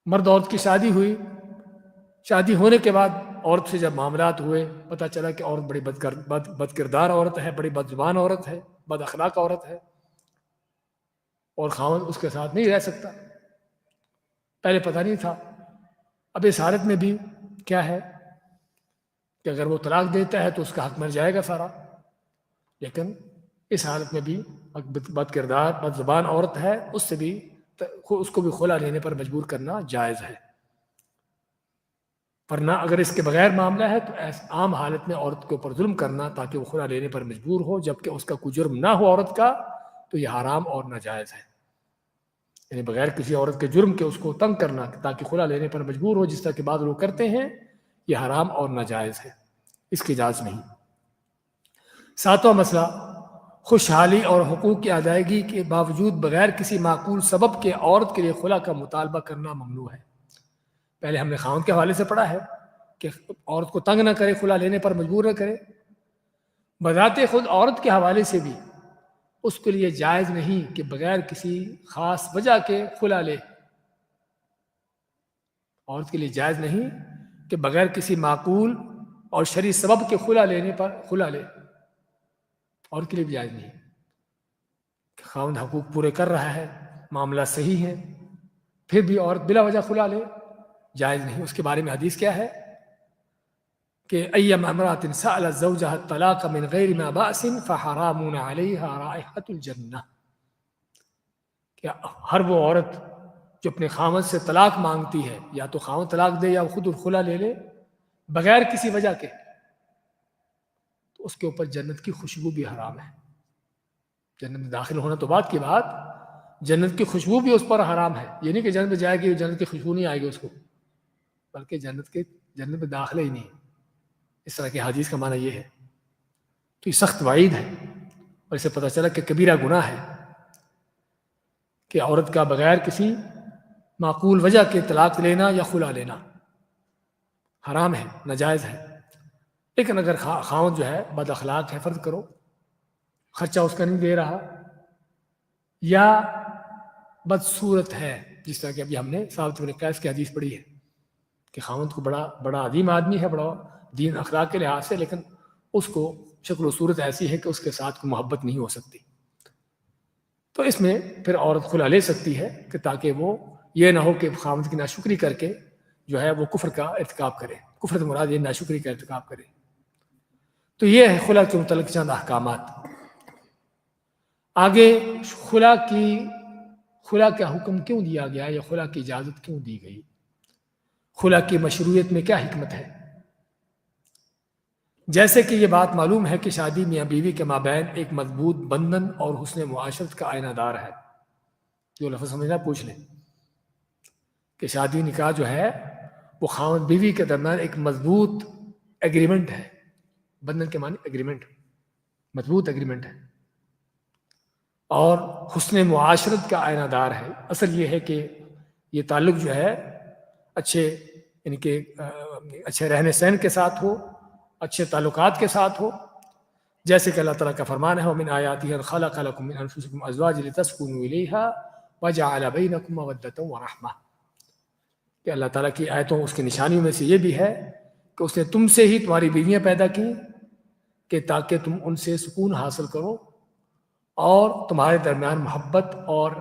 مرد عورت کی شادی ہوئی، شادی ہونے کے بعد عورت سے جب معاملات ہوئے، پتہ چلا کہ عورت بڑی بد کردار عورت ہے، بڑی بد زبان عورت ہے، بد اخلاق عورت ہے، اور خاوند اس کے ساتھ نہیں رہ سکتا۔ پہلے پتہ نہیں تھا. اب اس حالت میں بھی کیا ہے کہ اگر وہ طلاق دیتا ہے تو اس کا حق مر جائے گا سارا، لیکن اس حالت میں بھی بد کردار بد زبان عورت ہے، اس سے بھی اس کو بھی خلا لینے پر مجبور کرنا جائز ہے. ورنہ اگر اس کے بغیر معاملہ ہے تو عام حالت میں عورت کے اوپر ظلم کرنا تاکہ وہ خلا لینے پر مجبور ہو جبکہ اس کا کوئی جرم نہ ہو عورت کا، تو یہ حرام اور ناجائز ہے. یعنی بغیر کسی عورت کے جرم کے اس کو تنگ کرنا تاکہ خلا لینے پر مجبور ہو، جس طرح کے بعض لوگ کرتے ہیں، یہ حرام اور ناجائز ہے، اس کی اجازت نہیں. 7واں مسئلہ، خوشحالی اور حقوق کی ادائیگی کے باوجود بغیر کسی معقول سبب کے عورت کے لیے خلا کا مطالبہ کرنا ممنوع ہے. پہلے ہم نے خاوند کے حوالے سے پڑھا ہے کہ عورت کو تنگ نہ کرے، خلا لینے پر مجبور نہ کرے. بذات خود عورت کے حوالے سے بھی اس کے لیے جائز نہیں کہ بغیر کسی خاص وجہ کے خلا لے. عورت کے لیے جائز نہیں کہ بغیر کسی معقول اور شرعی سبب کے خلا لینے پر خلا لے. عورت کے لیے بھی جائز نہیں. خاوند حقوق پورے کر رہا ہے، معاملہ صحیح ہے، پھر بھی عورت بلا وجہ خلا لے، جائز نہیں. اس کے بارے میں حدیث کیا ہے کہ ایما امرأۃ سألت زوجها الطلاق من غیر ما بأس فحرام علیها رائحة الجنہ، کہ ہر وہ عورت جو اپنے خاوند سے طلاق مانگتی ہے، یا تو خاوند طلاق دے یا خود خلا لے لے بغیر کسی وجہ کے، تو اس کے اوپر جنت کی خوشبو بھی حرام ہے. جنت میں داخل ہونا تو بات کی بات، جنت کی خوشبو بھی اس پر حرام ہے. یہ نہیں کہ جنت میں جائے گی جنت کی خوشبو نہیں آئے گی اس کو، بلکہ جنت میں داخلہ ہی نہیں. اس طرح کی حدیث کا معنی یہ ہے. تو یہ سخت وعید ہے، اور اسے پتہ چلا کہ کبیرہ گناہ ہے کہ عورت کا بغیر کسی معقول وجہ کے طلاق لینا یا خلا لینا حرام ہے، ناجائز ہے. لیکن اگر خاوند جو ہے بد اخلاق ہے، فرض کرو خرچہ اس کا نہیں دے رہا، یا بدصورت ہے، جس طرح کہ ابھی ہم نے ثابت بن قیس کی حدیث پڑھی ہے کہ خاوند کو بڑا عظیم آدمی ہے، بڑا دین اخلاق کے لحاظ سے، لیکن اس کو شکل و صورت ایسی ہے کہ اس کے ساتھ کوئی محبت نہیں ہو سکتی، تو اس میں پھر عورت خلا لے سکتی ہے کہ تاکہ وہ یہ نہ ہو کہ خاوند کی ناشکری کر کے جو ہے وہ کفر کا ارتکاب کرے. کفر سے مراد یہ ناشکری کا ارتکاب کرے. تو یہ ہے خلا کے متعلق چند احکامات. آگے خلا کا حکم کیوں دیا گیا یا خلا کی اجازت کیوں دی گئی؟ خلا کی مشروعیت میں کیا حکمت ہے؟ جیسے کہ یہ بات معلوم ہے کہ شادی میاں بیوی کے مابین ایک مضبوط بندھن اور حسن معاشرت کا آئینہ دار ہے. جو لفظ سمجھنا پوچھ لیں کہ شادی نکاح جو ہے وہ خاوند بیوی کے درمیان ایک مضبوط ایگریمنٹ ہے. بندھن کے معنی ایگریمنٹ، مضبوط ایگریمنٹ ہے، اور حسن معاشرت کا آئینہ دار ہے. اصل یہ ہے کہ یہ تعلق جو ہے اچھے یعنی کہ اچھے رہنے سہن کے ساتھ ہو، اچھے تعلقات کے ساتھ ہو، جیسے کہ اللہ تعالیٰ کا فرمان ہے وَمِنْ آیَاتِهِ أَنْ خَلَقَ لَكُم مِّنْ أَنفُسِكُمْ أَزْوَاجًا لِتَسْكُنُوا إِلَيْهَا وَجَعَلَ بَيْنَكُم مَّوَدَّةً وَرَحْمَةً، کہ اللہ تعالیٰ کی آیتوں اس کی نشانیوں میں سے یہ بھی ہے کہ اس نے تم سے ہی تمہاری بیویاں پیدا کی کہ تاکہ تم ان سے سکون حاصل کرو، اور تمہارے درمیان محبت اور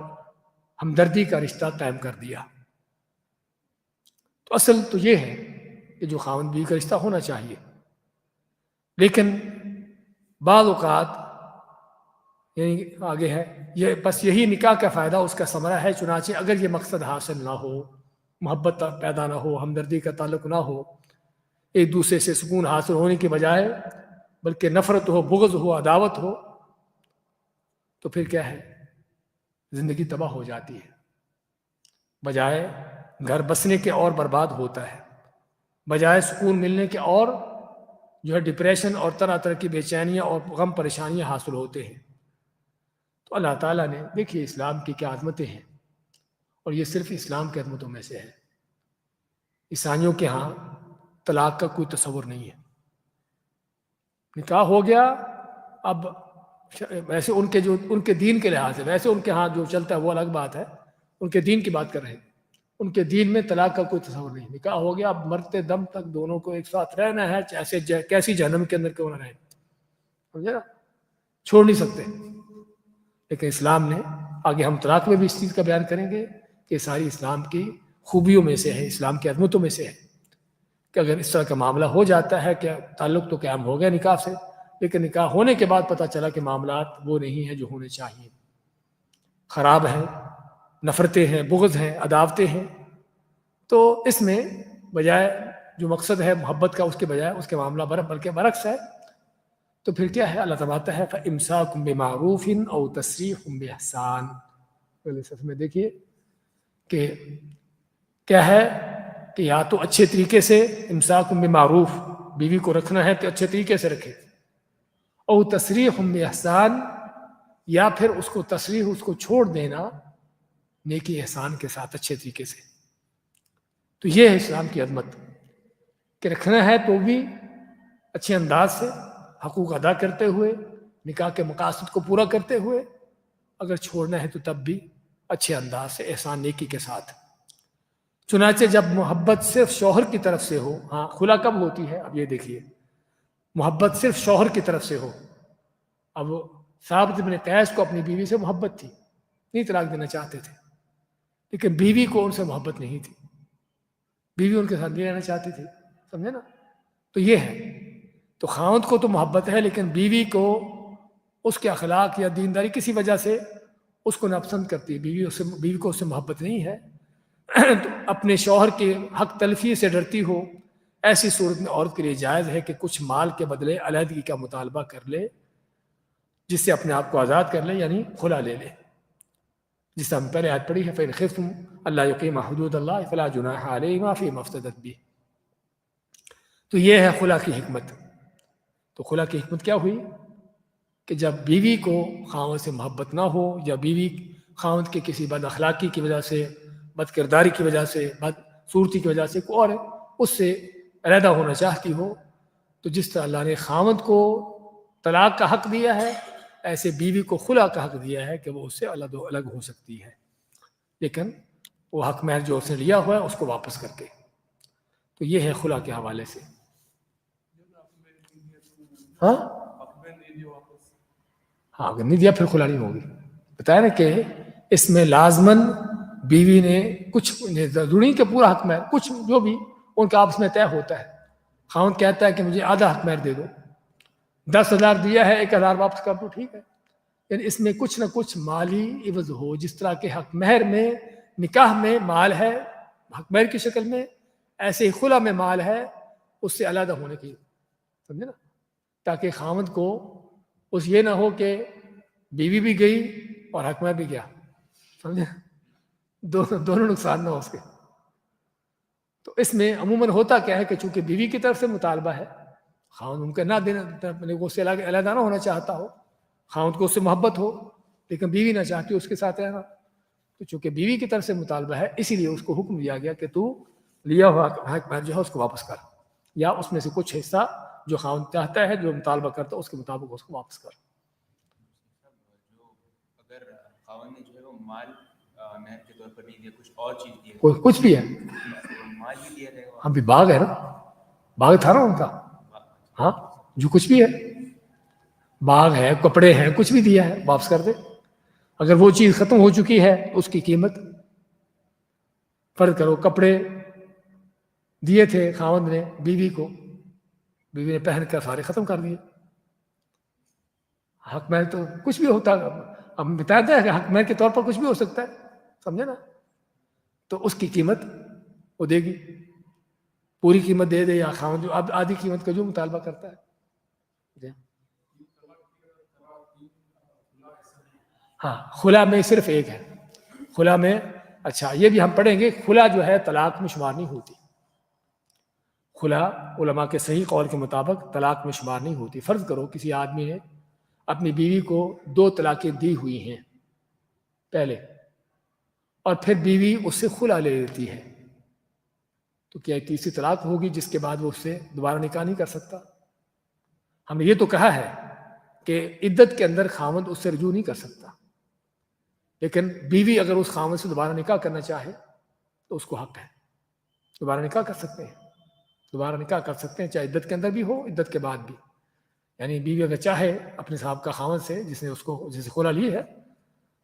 ہمدردی کا رشتہ قائم کر دیا. تو اصل تو یہ ہے کہ جو خاوند بیوی کا رشتہ ہونا چاہیے. لیکن بعض اوقات یعنی آگے ہے یہ بس یہی نکاح کا فائدہ اس کا ثمرہ ہے. چنانچہ اگر یہ مقصد حاصل نہ ہو، محبت پیدا نہ ہو، ہمدردی کا تعلق نہ ہو، ایک دوسرے سے سکون حاصل ہونے کے بجائے بلکہ نفرت ہو، بغض ہو، عداوت ہو، تو پھر کیا ہے، زندگی تباہ ہو جاتی ہے. بجائے گھر بسنے کے اور برباد ہوتا ہے، بجائے سکون ملنے کے اور جو ہے ڈپریشن اور طرح طرح کی بے چینیاں اور غم پریشانیاں حاصل ہوتے ہیں. تو اللہ تعالیٰ نے دیکھیے اسلام کی کیا عظمتیں ہیں، اور یہ صرف اسلام کی عظمتوں میں سے ہے. عیسائیوں کے ہاں طلاق کا کوئی تصور نہیں ہے. نکاح ہو گیا، اب ویسے ان کے دین کے لحاظ سے ویسے ان کے ہاں جو چلتا ہے وہ الگ بات ہے، ان کے دین کی بات کر رہے ہیں. ان کے دین میں طلاق کا کوئی تصور نہیں. نکاح ہو گیا، اب مرتے دم تک دونوں کو ایک ساتھ رہنا ہے، چاہے کیسی جہنم کے اندر کیوں نہ رہے، سمجھے نا، چھوڑ نہیں سکتے. لیکن اسلام نے آگے ہم طلاق میں بھی اس چیز کا بیان کریں گے کہ ساری اسلام کی خوبیوں میں سے ہے، اسلام کی عظمتوں میں سے ہے کہ اگر اس طرح کا معاملہ ہو جاتا ہے کہ تعلق تو قائم ہو گیا نکاح سے، لیکن نکاح ہونے کے بعد پتہ چلا کہ معاملات وہ نہیں ہیں جو ہونے چاہیے، خراب ہیں، نفرتیں ہیں، بغض ہیں، عداوتیں ہیں، تو اس میں بجائے جو مقصد ہے محبت کا، اس کے بجائے اس کے معاملہ بلکہ برعکس ہے، تو پھر کیا ہے؟ اللہ تبارک ہے فَإِمْسَاكٌ بِمَعْرُوفٍ أَوْ تَسْرِيحٌ بِإِحْسَانٍ۔ پہلے صف میں دیکھیے کہ کیا ہے کہ یا تو اچھے طریقے سے امساکم بمعروف، بیوی کو رکھنا ہے تو اچھے طریقے سے رکھے، او تسریح باحسان، یا پھر اس کو تصریح، اس کو چھوڑ دینا نیکی احسان کے ساتھ اچھے طریقے سے۔ تو یہ ہے اسلام کی عظمت کہ رکھنا ہے تو بھی اچھے انداز سے، حقوق ادا کرتے ہوئے، نکاح کے مقاصد کو پورا کرتے ہوئے، اگر چھوڑنا ہے تو تب بھی اچھے انداز سے، احسان نیکی کے ساتھ۔ چنانچہ جب محبت صرف شوہر کی طرف سے ہو، ہاں خلا کب ہوتی ہے؟ اب یہ دیکھیے، محبت صرف شوہر کی طرف سے ہو۔ اب ثابت بن قیس کو اپنی بیوی سے محبت تھی، نہیں طلاق دینا چاہتے تھے، لیکن بیوی کو ان سے محبت نہیں تھی، بیوی ان کے ساتھ نہیں رہنا چاہتی تھی، سمجھے نا؟ تو یہ ہے، تو خاوند کو تو محبت ہے، لیکن بیوی کو اس کے اخلاق یا دینداری کسی وجہ سے اس کو ناپسند کرتی ہے، بیوی کو اس سے محبت نہیں ہے، تو اپنے شوہر کے حق تلفی سے ڈرتی ہو، ایسی صورت میں عورت کے لیے جائز ہے کہ کچھ مال کے بدلے علیحدگی کا مطالبہ کر لے، جس سے اپنے آپ کو آزاد کر لے، یعنی خلا لے لے، جس سے ہم پہلے آیت پڑھی ہے فَإِنْ خِفْتُمْ أَلَّا يُقِيمَا حُدُودَ اللَّهِ فَلَا جُنَاحَ عَلَيْهِمَا فِي مَا افْتَدَتْ بِهِ۔ تو یہ ہے خلا کی حکمت۔ تو خلا کی حکمت کیا ہوئی کہ جب بیوی کو خاوند سے محبت نہ ہو، یا بیوی خاوند کے کسی بد اخلاقی کی وجہ سے، بد کرداری کی وجہ سے، بد صورتی کی وجہ سے کوئی اور اس سے علیحدہ ہونا چاہتی ہو، تو جس طرح اللہ نے خاوند کو طلاق کا حق دیا ہے، ایسے بیوی کو خلا کا حق دیا ہے کہ وہ اس سے الگ ہو سکتی ہے، لیکن وہ حق مہر جو اس نے لیا ہوا ہے اس کو واپس کر کے۔ تو یہ ہے خلا کے حوالے سے۔ ہاں اگر نہیں دیا پھر خلا نہیں ہوگی۔ بتایا نا کہ اس میں لازماً بیوی نے کچھ، ضروری کہ پورا حق مہر، کچھ جو بھی ان کا آپس میں طے ہوتا ہے، خاوند کہتا ہے کہ مجھے آدھا حق مہر دے دو، 10,000 دیا ہے 1,000 واپس کر دو، ٹھیک ہے، یعنی اس میں کچھ نہ کچھ مالی عوض ہو، جس طرح کے حق مہر میں، نکاح میں مال ہے حق مہر کی شکل میں، ایسے ہی خلا میں مال ہے اس سے علیحدہ ہونے کی، سمجھے نا؟ تاکہ خاوند کو اس یہ نہ ہو کہ بیوی بھی گئی اور حق مہر بھی گیا، سمجھے؟ دونوں نقصان نہ ہو اس کے۔ تو اس میں عموماً ہوتا کیا ہے کہ چونکہ بیوی کی طرف سے مطالبہ ہے، خاوند ان کا نہ دینا، اس سے علیحدہ نہ ہونا چاہتا ہو، خاوند کو اس سے محبت ہو لیکن بیوی نہ چاہتی اس کے ساتھ رہنا، تو چونکہ بیوی کی طرف سے مطالبہ ہے اسی لیے اس کو حکم دیا گیا کہ تو لیا ہوا حق مہر جو ہے اس کو واپس کر، یا اس میں سے کچھ حصہ جو خاوند چاہتا ہے، جو مطالبہ کرتا ہے اس کے مطابق اس کو واپس کر۔ اگر خاوند نے جو ہے وہ مال مہر کے طور پر نہیں دیا، کچھ اور چیز دی ہے، کوئی کچھ بھی ہے، مال ہی دیا جائے گا، ہم بھی باغ ہے نا، باغ تھا نا ان کا، ہاں جو کچھ بھی ہے، باغ ہے، کپڑے ہیں، کچھ بھی دیا ہے واپس کر دے۔ اگر وہ چیز ختم ہو چکی ہے اس کی قیمت، فرض کرو کپڑے دیے تھے خاوند نے بیوی کو، بیوی نے پہن کر سارے ختم کر دیے، حق مہر تو کچھ بھی ہوتا ہے، ہم بتاتے ہیں کہ حق مہر کے طور پر کچھ بھی ہو سکتا ہے، سمجھے نا؟ تو اس کی قیمت وہ دے گی، پوری قیمت دے دے یا خاوند جو آدھی قیمت کا جو مطالبہ کرتا ہے۔ ہاں خلا میں صرف ایک ہے، خلا میں، اچھا یہ بھی ہم پڑھیں گے، خلا جو ہے طلاق میں شمار نہیں ہوتی، خلا علماء کے صحیح قول کے مطابق طلاق میں شمار نہیں ہوتی۔ فرض کرو کسی آدمی نے اپنی بیوی کو 2 طلاقیں دی ہوئی ہیں پہلے، اور پھر بیوی اس سے خلا لے لیتی ہے، تو کیا تیسری طلاق ہوگی جس کے بعد وہ اس سے دوبارہ نکاح نہیں کر سکتا؟ ہم نے یہ تو کہا ہے کہ عدت کے اندر خاوند اس سے رجوع نہیں کر سکتا، لیکن بیوی اگر اس خاوند سے دوبارہ نکاح کرنا چاہے تو اس کو حق ہے، دوبارہ نکاح کر سکتے ہیں، دوبارہ نکاح کر سکتے ہیں، چاہے عدت کے اندر بھی ہو عدت کے بعد بھی، یعنی بیوی اگر چاہے اپنے صاحب کا خاوند سے جس نے اس کو جسے خلا لی ہے،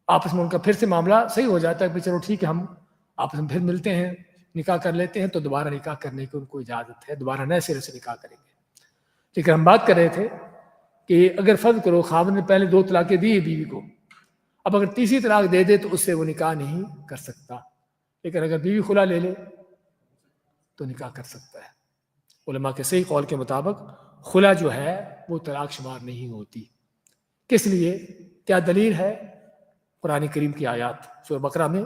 آپس میں ان کا پھر سے معاملہ صحیح ہو جاتا ہے کہ چلو ٹھیک ہے ہم آپس میں پھر ملتے ہیں، نکاح کر لیتے ہیں تو دوبارہ نکاح کرنے کی ان کو اجازت ہے، دوبارہ نئے سرے سے نکاح کریں گے۔ لیکن ہم بات کر رہے تھے کہ اگر فرض کرو خاوند نے پہلے 2 طلاقیں دی بیوی کو، اب اگر تیسری طلاق دے دے تو اس سے وہ نکاح نہیں کر سکتا، لیکن اگر بیوی خلا لے لے تو نکاح کر سکتا ہے۔ علماء کے صحیح قول کے مطابق خلا جو ہے وہ طلاق شمار نہیں ہوتی۔ کس لیے؟ کیا دلیل ہے؟ قرآن کریم کی آیات سورہ بقرہ میں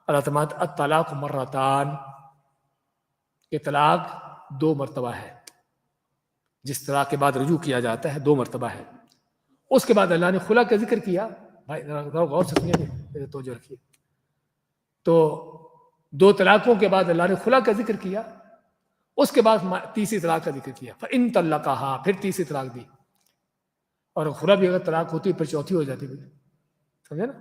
اللہ تعالیٰ الطلاق مرتان، کہ طلاق 2 مرتبہ ہے، جس طلاق کے بعد رجوع کیا جاتا ہے 2 مرتبہ ہے۔ اس کے بعد اللہ نے خلا کا ذکر کیا، بھائی غور سے سنیے، میرے توجہ رکھیے، تو 2 طلاقوں کے بعد اللہ نے خلا کا ذکر کیا، اس کے بعد تیسری طلاق کا ذکر کیا، فَإِن طَلَّقَهَا، پھر تیسری طلاق دی، اور خلا بھی اگر طلاق ہوتی پھر چوتھی ہو جاتی، سمجھے نا؟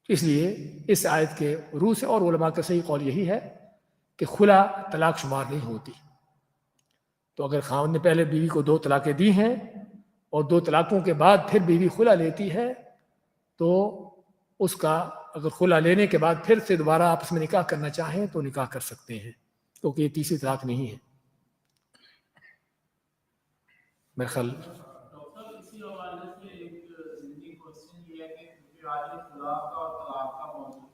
اس لیے اس آیت کے روح سے اور علماء کا صحیح قول یہی ہے کہ خلا طلاق شمار نہیں ہوتی۔ تو اگر خاوند نے پہلے بیوی کو 2 طلاقیں دی ہیں اور 2 طلاقوں کے بعد پھر بیوی خلا لیتی ہے تو اس کا اگر خلا لینے کے بعد پھر سے دوبارہ آپس میں نکاح کرنا چاہیں تو نکاح کر سکتے ہیں، کیونکہ یہ تیسری طلاق نہیں ہے۔ میرے خیال اسی حوالے سے ایک ضمنی کوشچن یہ ہے کہ کیونکہ آج طلاق کا اور طلاق کا موضوع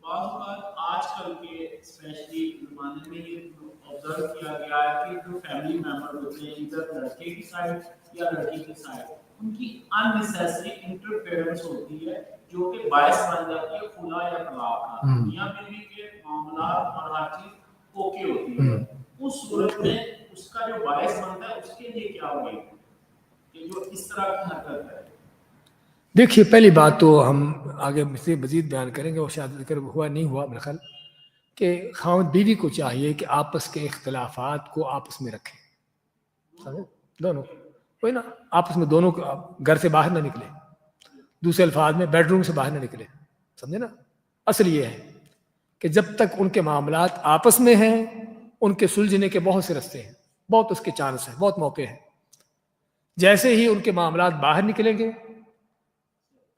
بعض اوقات آج کل کے اسپیشلی زمانے میں یہ آبزرو کیا گیا ہے کہ جو فیملی ممبر ہوتے ہیں ادھر لڑکے کی سائڈ یا لڑکی کی سائڈ، ان کی اننیسیسری انٹرفیئرنس ہوتی ہے جو کہ باعث بن جاتی ہے خلا یا طلاق کا۔ میاں بیوی کے معاملات اور ہر چیز اوکے ہوتی ہے، اس صورت میں اس کا جو باعث بنتا ہے اس کے لیے کیا ہوگی کہ جو اس طرح کی حرکت ہے؟ دیکھیے، پہلی بات تو ہم آگے سے مزید بیان کریں گے، اور شاید ذکر ہوا نہیں ہوا میرے خیال، کہ خاوند بیوی کو چاہیے کہ آپس کے اختلافات کو آپس میں رکھیں، سمجھے؟ دونوں وہی نا، آپس میں دونوں گھر سے باہر نہ نکلے، دوسرے الفاظ میں بیڈ روم سے باہر نہ نکلے، سمجھے نا؟ اصل یہ ہے کہ جب تک ان کے معاملات آپس میں ہیں ان کے سلجھنے کے بہت سے رستے ہیں، بہت اس کے چانس ہیں، بہت موقع ہیں۔ جیسے ہی ان کے معاملات باہر نکلیں گے،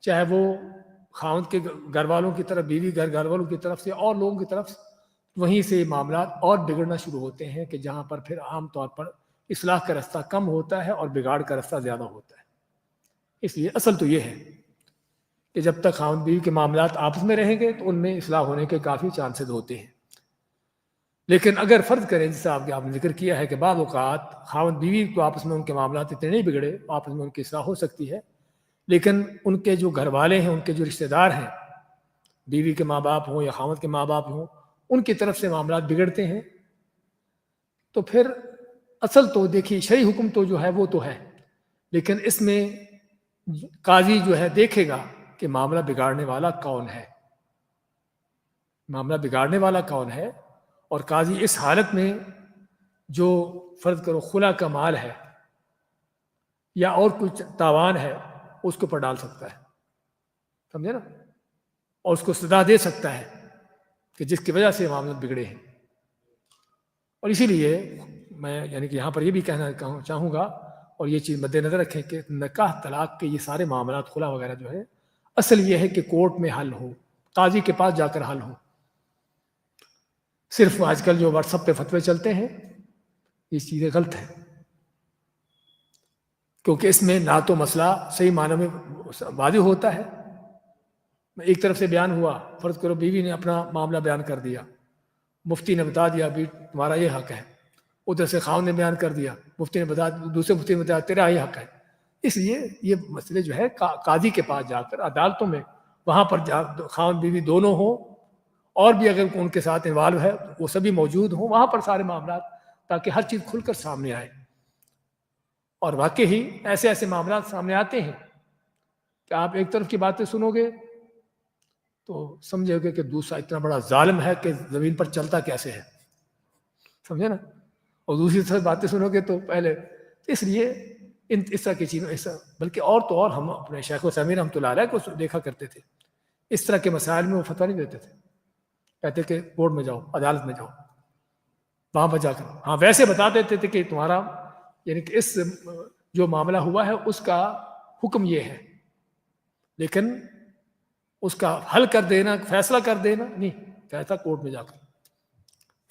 چاہے وہ خاوند کے گھر والوں کی طرف، بیوی گھر والوں کی طرف سے اور لوگوں کی طرف سے، وہیں سے معاملات اور بگڑنا شروع ہوتے ہیں، کہ جہاں پر پھر عام طور پر اصلاح کا رستہ کم ہوتا ہے اور بگاڑ کا رستہ زیادہ ہوتا ہے۔ اس لیے اصل تو یہ ہے کہ جب تک خاوند بیوی کے معاملات آپس میں رہیں گے تو ان میں اصلاح ہونے کے کافی چانسز ہوتے ہیں۔ لیکن اگر فرض کریں جیسے آپ نے ذکر کیا ہے کہ بعض اوقات خاوند بیوی کو آپس میں ان کے معاملات اتنے نہیں بگڑے، آپس میں ان کی اصلاح ہو سکتی ہے، لیکن ان کے جو گھر والے ہیں، ان کے جو رشتہ دار ہیں، بیوی کے ماں باپ ہوں یا خاوند کے ماں باپ ہوں، ان کی طرف سے معاملات بگڑتے ہیں، تو پھر اصل تو دیکھیے شرعی حکم تو جو ہے وہ تو ہے، لیکن اس میں قاضی جو ہے دیکھے گا کہ معاملہ بگاڑنے والا کون ہے، معاملہ بگاڑنے والا کون ہے، اور قاضی اس حالت میں جو فرض کرو خلا کا مال ہے یا اور کچھ تاوان ہے اس کو پر ڈال سکتا ہے، سمجھے نا، اور اس کو سزا دے سکتا ہے کہ جس کی وجہ سے معاملات بگڑے ہیں۔ اور اسی لیے میں یعنی کہ یہاں پر یہ بھی کہنا چاہوں گا اور یہ چیز مد نظر رکھیں کہ نکاح طلاق کے یہ سارے معاملات خلا وغیرہ جو ہے اصل یہ ہے کہ کورٹ میں حل ہو، قاضی کے پاس جا کر حل ہو۔ صرف آج کل جو واٹس ایپ پہ فتوے چلتے ہیں یہ چیزیں غلط ہیں، کیونکہ اس میں نہ تو مسئلہ صحیح معنی میں واضح ہوتا ہے، ایک طرف سے بیان ہوا، فرض کرو بیوی نے اپنا معاملہ بیان کر دیا، مفتی نے بتا دیا بھی تمہارا یہ حق ہے، ادھر سے خاوند نے بیان کر دیا، مفتی نے بتا، دوسرے مفتی نے بتایا تیرا یہ حق ہے۔ اس لیے یہ مسئلے جو ہے قاضی کے پاس جا کر عدالتوں میں، وہاں پر خاوند بیوی دونوں ہوں، اور بھی اگر ان کے ساتھ انوالو ہے وہ سبھی موجود ہوں وہاں پر سارے معاملات، تاکہ ہر چیز کھل کر سامنے آئے۔ اور واقعی ایسے ایسے معاملات سامنے آتے ہیں کہ آپ ایک طرف کی باتیں سنو گے تو سمجھو گے کہ دوسرا اتنا بڑا ظالم ہے کہ زمین پر چلتا کیسے ہے، سمجھے نا، اور دوسری طرف باتیں سنو گے تو پہلے، اس لیے اس طرح کی چیزوں بلکہ اور تو اور ہم اپنے شیخ عثیمین رحمۃ اللہ علیہ کو دیکھا کرتے تھے، اس طرح کے مسائل میں وہ فتویٰ نہیں دیتے تھے، کہتے کہ کورٹ میں جاؤ، عدالت میں جاؤ، وہاں پر جا کر ہاں ویسے بتا دیتے تھے کہ تمہارا یعنی کہ اس جو معاملہ ہوا ہے اس کا حکم یہ ہے، لیکن اس کا حل کر دینا، فیصلہ کر دینا نہیں، فیصلہ کورٹ میں جا کر۔